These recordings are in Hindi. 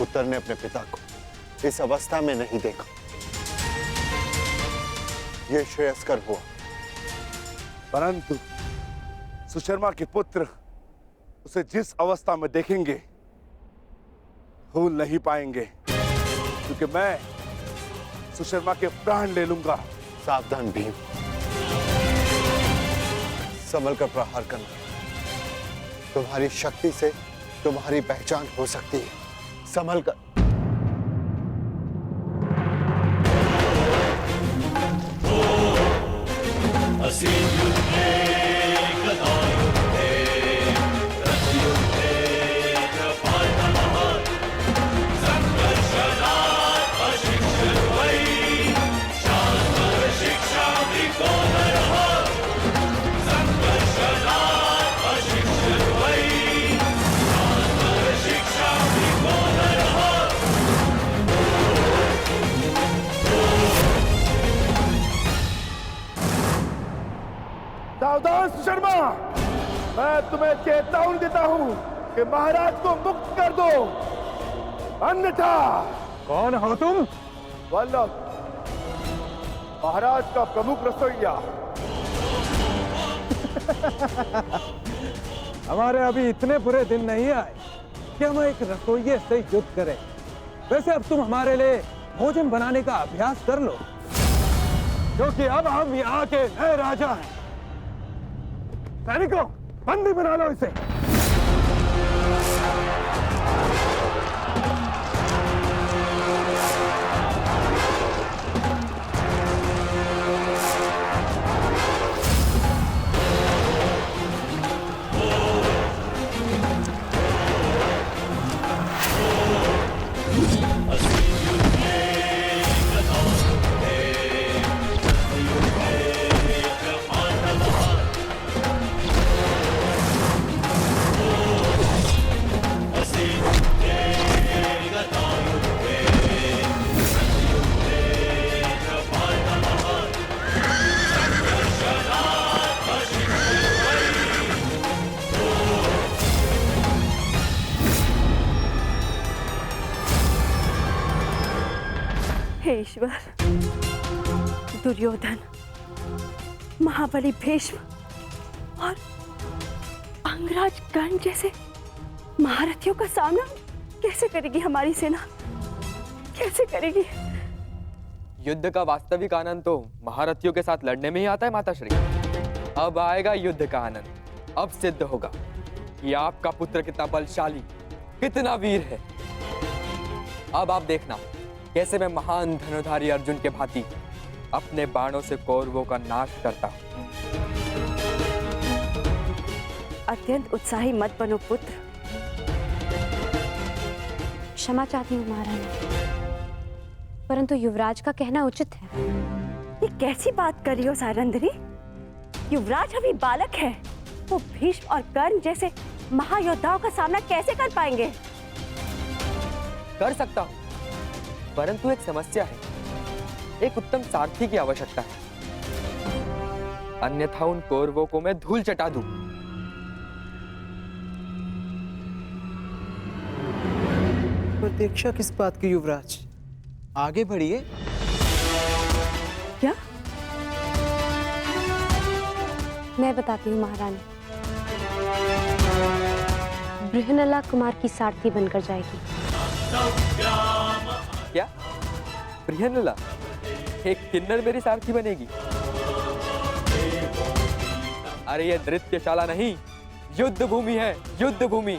पुत्र ने अपने पिता को इस अवस्था में नहीं देखा। यह श्रेयस्कर हुआ। परंतु सुशर्मा के पुत्र उसे जिस अवस्था में देखेंगे भूल नहीं पाएंगे, क्योंकि मैं सुशर्मा के प्राण ले लूंगा। सावधान भीम, संभल कर प्रहार करना। तुम्हारी शक्ति से तुम्हारी पहचान हो सकती है, संभल कर। सावधान सुशर्मा, मैं तुम्हें चेतावनी देता हूं कि महाराज को मुक्त कर दो, अन्यथा। कौन हो तुम? वल्लभ, महाराज का प्रमुख रसोइया। हमारे अभी इतने बुरे दिन नहीं आए कि हम एक रसोइये से युद्ध करें। वैसे अब तुम हमारे लिए भोजन बनाने का अभ्यास कर लो, क्योंकि अब हम यहाँ के नए राजा हैं। सैनिकों, बंदी बना लो इसे। हे ईश्वर, दुर्योधन, महाबली भीष्म और अंगराज कर्ण जैसे महारथियों का सामना कैसे करेगी हमारी सेना? कैसे करेगी? युद्ध का वास्तविक आनंद तो महारथियों के साथ लड़ने में ही आता है माताश्री। अब आएगा युद्ध का आनंद। अब सिद्ध होगा कि आपका पुत्र कितना बलशाली, कितना वीर है। अब आप देखना कैसे मैं महान धनुधारी अर्जुन के भांति अपने बाणों से कौरवों का नाश करता हूं। अत्यंत उत्साही मत बनो पुत्र। क्षमा चाहती हूँ महारानी, परंतु युवराज का कहना उचित है। ये कैसी बात कर रही हो सारंदरी? युवराज अभी बालक है, वो भीष्म और कर्ण जैसे महायोद्धाओं का सामना कैसे कर पाएंगे? कर सकता हूं, परंतु एक समस्या है। एक उत्तम सारथी की आवश्यकता है, अन्यथा उन कौरवों को मैं धूल चटा दूं। प्रतीक्षा किस बात की युवराज? आगे बढ़िए। क्या? मैं बताती हूँ महारानी। बृहनला कुमार की सारथी बनकर जाएगी। क्या? बृहनला एक किन्नर मेरी सारथी बनेगी? अरे ये नृत्यशाला नहीं, युद्ध भूमि है, युद्ध भूमि।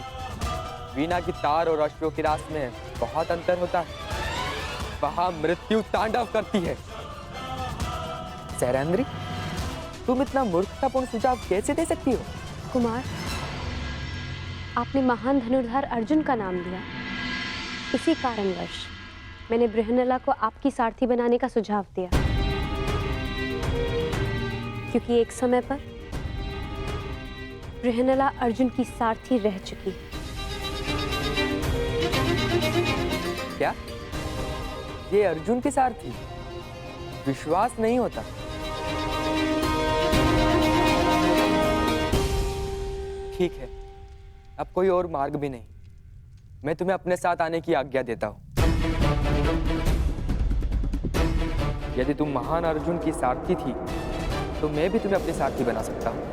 वीणा की तार और अश्वों की रास में बहुत अंतर होता है। वहां मृत्यु तांडव करती है। सैरंद्री, तुम इतना मूर्खतापूर्ण सुझाव कैसे दे सकती हो? कुमार, आपने महान धनुर्धर अर्जुन का नाम लिया, इसी कारणवश मैंने बृहनला को आपकी सारथी बनाने का सुझाव दिया, क्योंकि एक समय पर बृहनला अर्जुन की सारथी रह चुकी है। क्या? ये अर्जुन की सारथी? विश्वास नहीं होता। ठीक है, अब कोई और मार्ग भी नहीं। मैं तुम्हें अपने साथ आने की आज्ञा देता हूँ। यदि तुम महान अर्जुन की सारथी थी तो मैं भी तुम्हें अपनी सारथी बना सकता हूँ।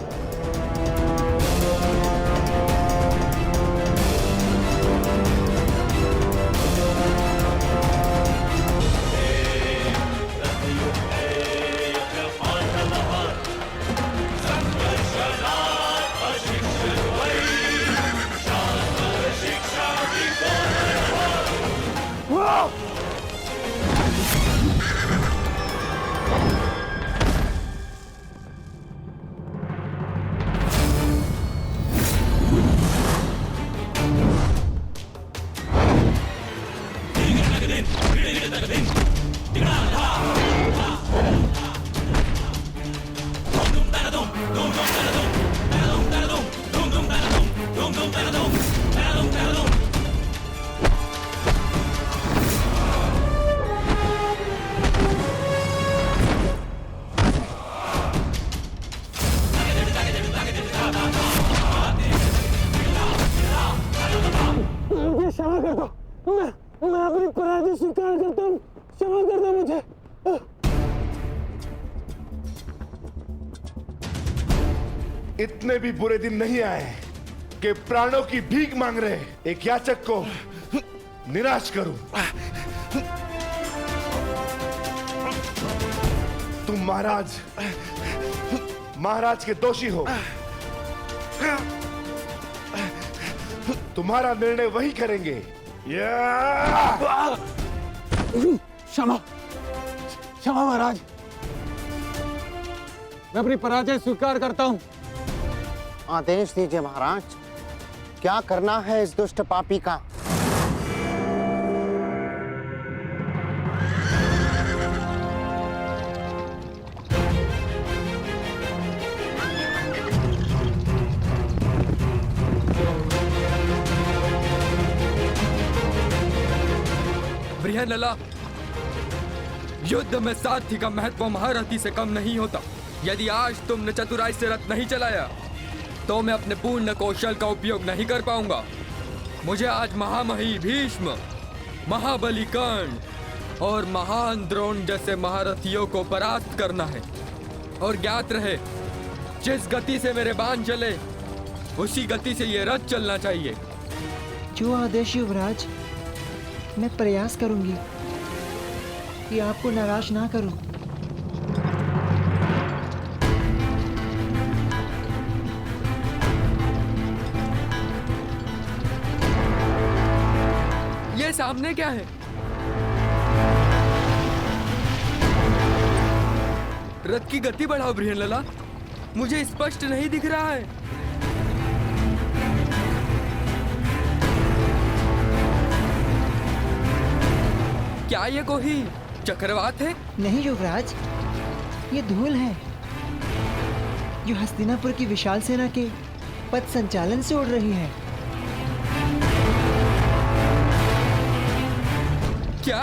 क्षमा कर दो, मैं अपनी पराजय स्वीकार करता हूँ, क्षमा कर दो मुझे। इतने भी बुरे दिन नहीं आए कि प्राणों की भीख मांग रहे एक याचक को निराश करूं। तुम महाराज के दोषी हो। तुम्हारा निर्णय वही करेंगे। क्षमा क्षमा महाराज, मैं अपनी पराजय स्वीकार करता हूँ। आदेश दीजिए महाराज, क्या करना है इस दुष्ट पापी का? बृहन्नला, युद्ध में सारथी का महत्व महारथी से कम नहीं होता। यदि आज तुमने चतुराई से रथ नहीं चलाया तो मैं अपने पूर्ण कौशल का उपयोग नहीं कर पाऊंगा। मुझे आज महामही भीष्म, महाबली कर्ण और महान द्रोण जैसे महारथियों को परास्त करना है। और ज्ञात रहे, जिस गति से मेरे बाण चले उसी गति से ये रथ चलना चाहिए। जो आदेश युवराज, मैं प्रयास करूंगी कि आपको नाराज ना करूं। ये सामने क्या है? रथ की गति बढ़ाओ बृहन्नला, मुझे स्पष्ट नहीं दिख रहा है। क्या ये कोई चक्रवात है? नहीं युवराज, ये धूल है जो हस्तिनापुर की विशाल सेना के पथ संचालन से उड़ रही है। क्या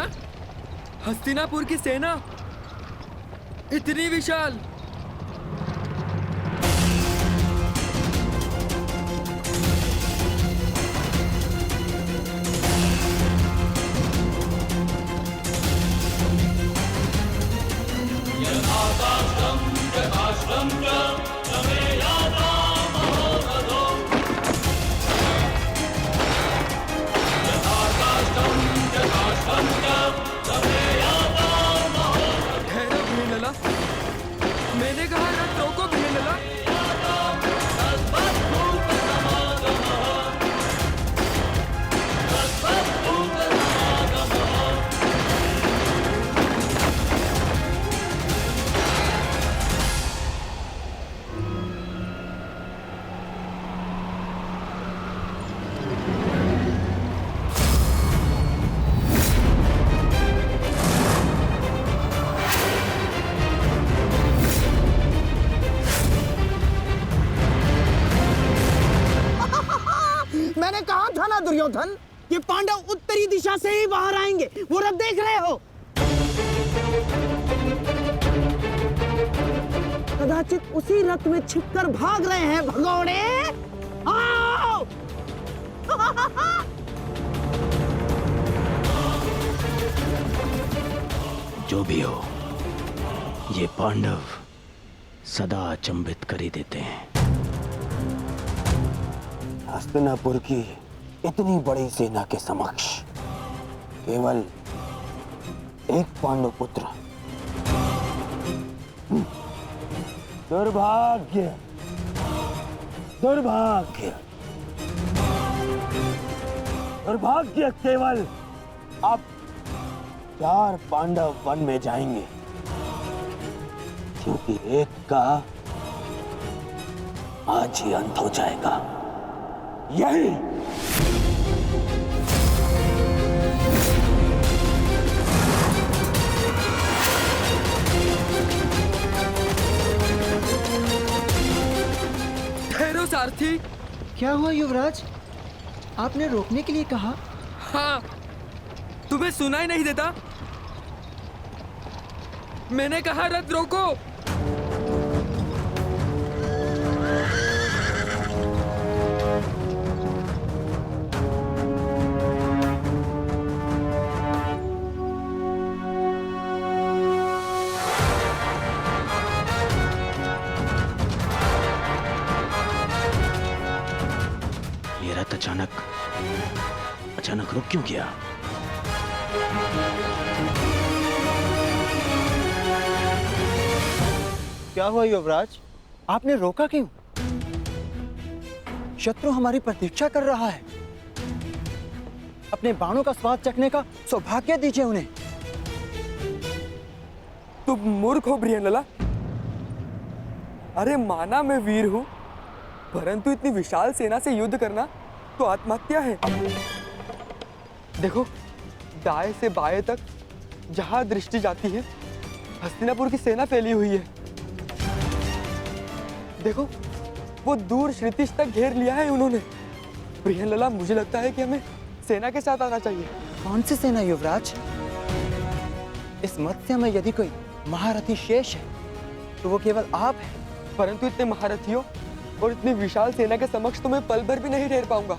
हस्तिनापुर की सेना इतनी विशाल? मैंने कहा रथ रोको बृहन्नला। मैंने कहा था ना दुर्योधन, ये पांडव उत्तरी दिशा से ही बाहर आएंगे। वो रथ देख रहे हो? कदाचित उसी रथ में छिपकर भाग रहे हैं भगोड़े। आओ! जो भी हो, ये पांडव सदा अचंभित कर ही देते हैं। हस्तिनापुर की इतनी बड़ी सेना के समक्ष केवल एक पांडव पुत्र। दुर्भाग्य, दुर्भाग्य, दुर्भाग्य। केवल अब 4 पांडव वन में जाएंगे, क्योंकि एक का आज ही अंत हो जाएगा। यही ठहरो सारथी। क्या हुआ युवराज? आपने रोकने के लिए कहा। हाँ, तुम्हें सुनाई नहीं देता? मैंने कहा रथ रोको। ये रथ अचानक रुक क्यों गया? क्या हुआ युवराज? आपने रोका क्यों? शत्रु हमारी प्रतीक्षा कर रहा है। अपने बाणों का स्वाद चखने का सौभाग्य दीजिए उन्हें। तुम मूर्ख हो बृहन्नला। अरे माना मैं वीर हूं, परंतु इतनी विशाल सेना से युद्ध करना तो आत्महत्या है। देखो, दाएं से बाएं तक जहां दृष्टि जाती है हस्तिनापुर की सेना फैली हुई है। देखो, वो दूर क्षितिज तक घेर लिया है उन्होंने। बृहन्नला, मुझे लगता है कि हमें सेना के साथ आना चाहिए। कौन सी सेना युवराज? इस मत्स्य में यदि कोई महारथी शेष है तो वो केवल आप हैं। परंतु इतने महारथियों और इतनी विशाल सेना के समक्ष तो मैं पल भर भी नहीं ठहर पाऊंगा।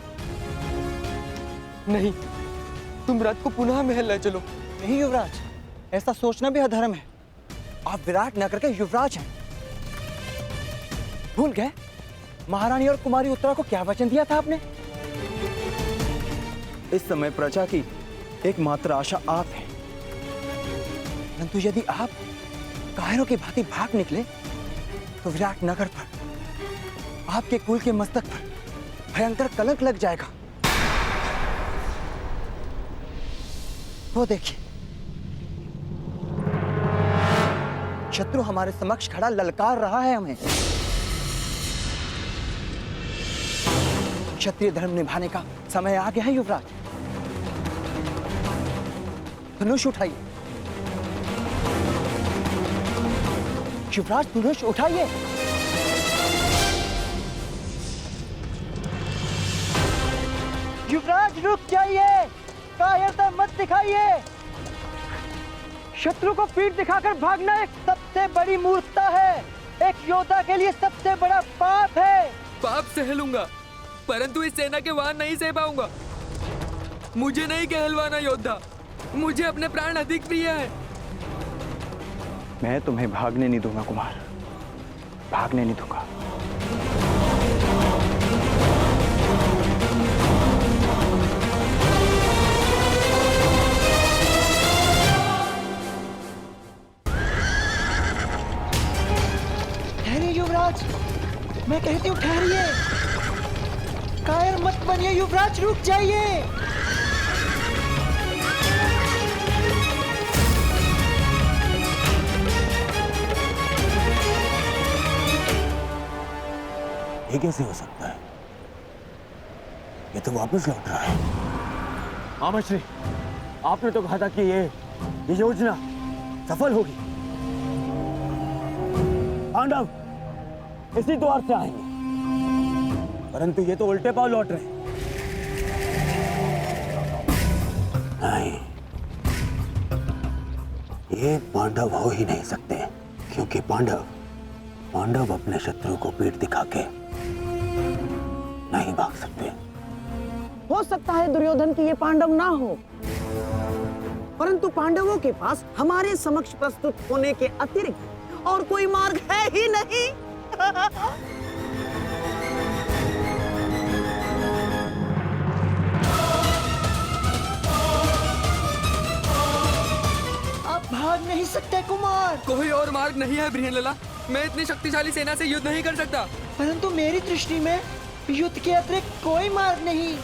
नहीं, तुम रथ को पुनः महल ले चलो। नहीं युवराज, ऐसा सोचना भी अधर्म है। आप विराट नगर के युवराज हैं। भूल गए महारानी और कुमारी उत्तरा को क्या वचन दिया था आपने? इस समय प्रजा की एकमात्र आशा आप हैं। परंतु यदि आप कायरों की भांति भाग निकले तो विराट नगर पर, आपके कुल के मस्तक पर भयंकर कलंक लग जाएगा। वो देखिए, शत्रु हमारे समक्ष खड़ा ललकार रहा है हमें। क्षत्रिय धर्म निभाने का समय आ गया है युवराज। धनुष उठाइए युवराज, धनुष उठाइए। युवराज रुक जाइए, कायरता मत दिखाइए। शत्रु को पीठ दिखाकर भागना एक सबसे बड़ी मूर्खता है। एक योद्धा के लिए सबसे बड़ा पाप है। पाप सह लूंगा, परंतु इस सेना के वाहन नहीं सह पाऊंगा। मुझे नहीं कहलवाना योद्धा, मुझे अपने प्राण अधिक प्रिय है। मैं तुम्हें भागने नहीं दूंगा कुमार, भागने नहीं दूंगा। ठहरिए युवराज, मैं कहती हूँ ठहरिए। कायर मत बनिए युवराज, रुक जाइए। ये कैसे हो सकता है? ये तो वापस लौट रहा है। आमश्री, आपने तो कहा था कि ये योजना सफल होगी। पांडव इसी द्वार से आएंगे, परंतु ये तो उल्टे पांव लौट रहे हैं। नहीं, ये पांडव हो ही नहीं सकते, क्योंकि पांडव अपने शत्रु को पीठ दिखा के नहीं भाग सकते। हो सकता है दुर्योधन की ये पांडव ना हो, परंतु पांडवों के पास हमारे समक्ष प्रस्तुत होने के अतिरिक्त और कोई मार्ग है ही नहीं। आप भाग नहीं सकते कुमार। कोई और मार्ग नहीं है बृहनलाला। मैं इतनी शक्तिशाली सेना से युद्ध नहीं कर सकता। परंतु मेरी दृष्टि में युद्ध के अतिरिक्त कोई मार्ग नहीं।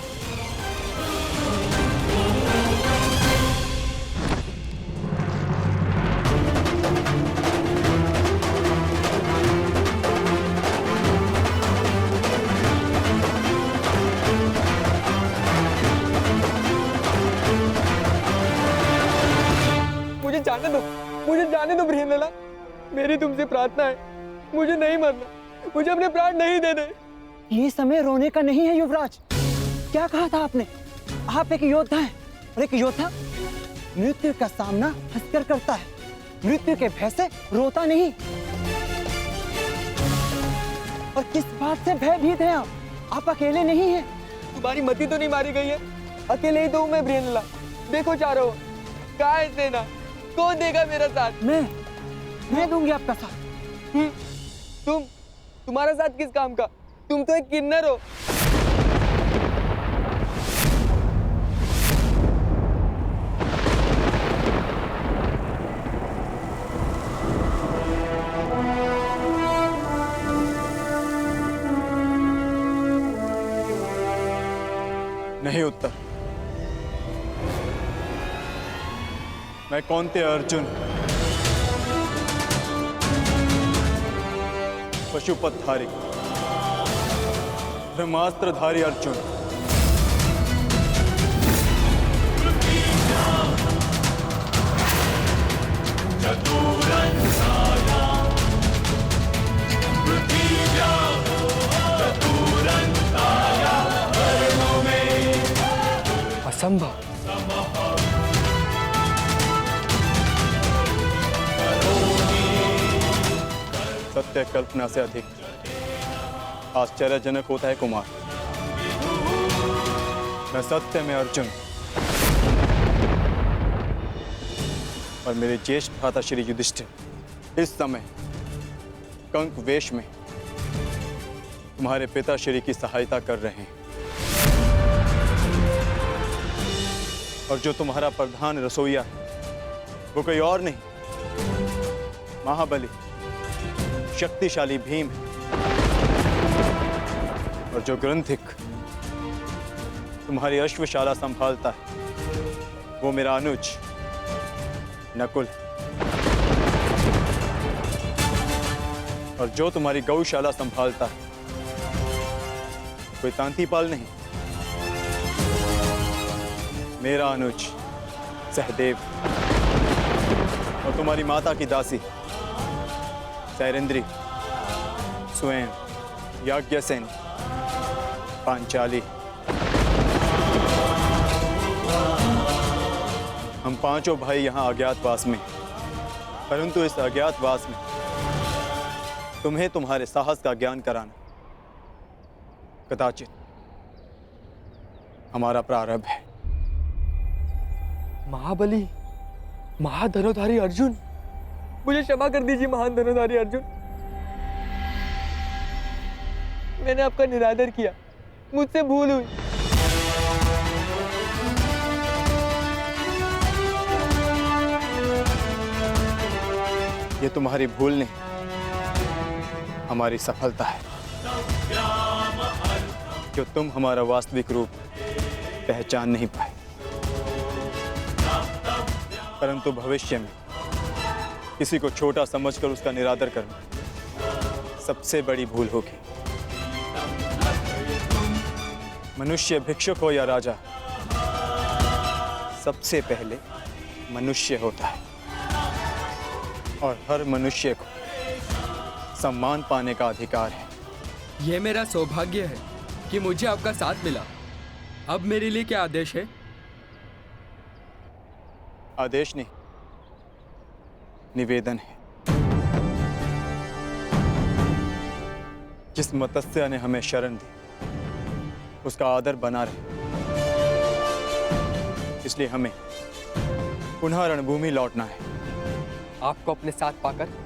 मुझे जाने दो बृहनलाला। मेरी तुमसे प्रार्थना है, मुझे नहीं मरना, मुझे अपने प्राण नहीं देने। ये समय रोने का नहीं है युवराज। क्या कहा था आपने? आप एक योद्धा हैं और एक योद्धा मृत्यु का सामना हंसकर करता है, मृत्यु के भय से रोता नहीं। और किस बात से भयभीत हैं आप? आप अकेले नहीं हैं। तुम्हारी मति तो नहीं मारी गई है? अकेले ही तो हूं मैं बृहनलाला। देखो चारों, कहाँ है सेना? कौन देगा मेरा साथ? मैं दूंगी आपका साथ। तुम्हारा साथ किस काम का? तुम तो एक किन्नर हो। नहीं उत्तर। मैं कौंते अर्जुन, पशुपतधारी, ब्रह्मास्त्रधारी अर्जुन, असंभव। सत्य कल्पना से अधिक आश्चर्यजनक होता है कुमार। मैं सत्य में अर्जुन और मेरे ज्येष्ठ भ्राता श्री युधिष्ठिर इस समय कंक वेश में तुम्हारे पिता श्री की सहायता कर रहे हैं। और जो तुम्हारा प्रधान रसोइया है वो कोई और नहीं, महाबली शक्तिशाली भीम है। और जो ग्रंथिक तुम्हारी अश्वशाला संभालता है वो मेरा अनुज नकुल। और जो तुम्हारी गौशाला संभालता है कोई तांतीपाल नहीं, मेरा अनुज सहदेव। और तुम्हारी माता की दासी सैरेंद्री, स्वयं याज्ञसेन, पांचाली। हम पांचों भाई यहाँ अज्ञातवास में, परंतु इस अज्ञातवास में तुम्हें तुम्हारे साहस का ज्ञान कराना कदाचित हमारा प्रारंभ है। महाबली, महाधनुधारी अर्जुन, मुझे क्षमा कर दीजिए महान धनुधारी अर्जुन। मैंने आपका निरादर किया, मुझसे भूल हुई। ये तुम्हारी भूल नहीं, हमारी सफलता है जो तुम हमारा वास्तविक रूप पहचान नहीं पाए। परंतु भविष्य में किसी को छोटा समझकर उसका निरादर करना सबसे बड़ी भूल होगी। मनुष्य भिक्षुक हो या राजा, सबसे पहले मनुष्य होता है और हर मनुष्य को सम्मान पाने का अधिकार है। यह मेरा सौभाग्य है कि मुझे आपका साथ मिला। अब मेरे लिए क्या आदेश है? आदेश नहीं, निवेदन है। जिस मत्स्य ने हमें शरण दी उसका आदर बना रहे, इसलिए हमें पुनः रणभूमि लौटना है। आपको अपने साथ पाकर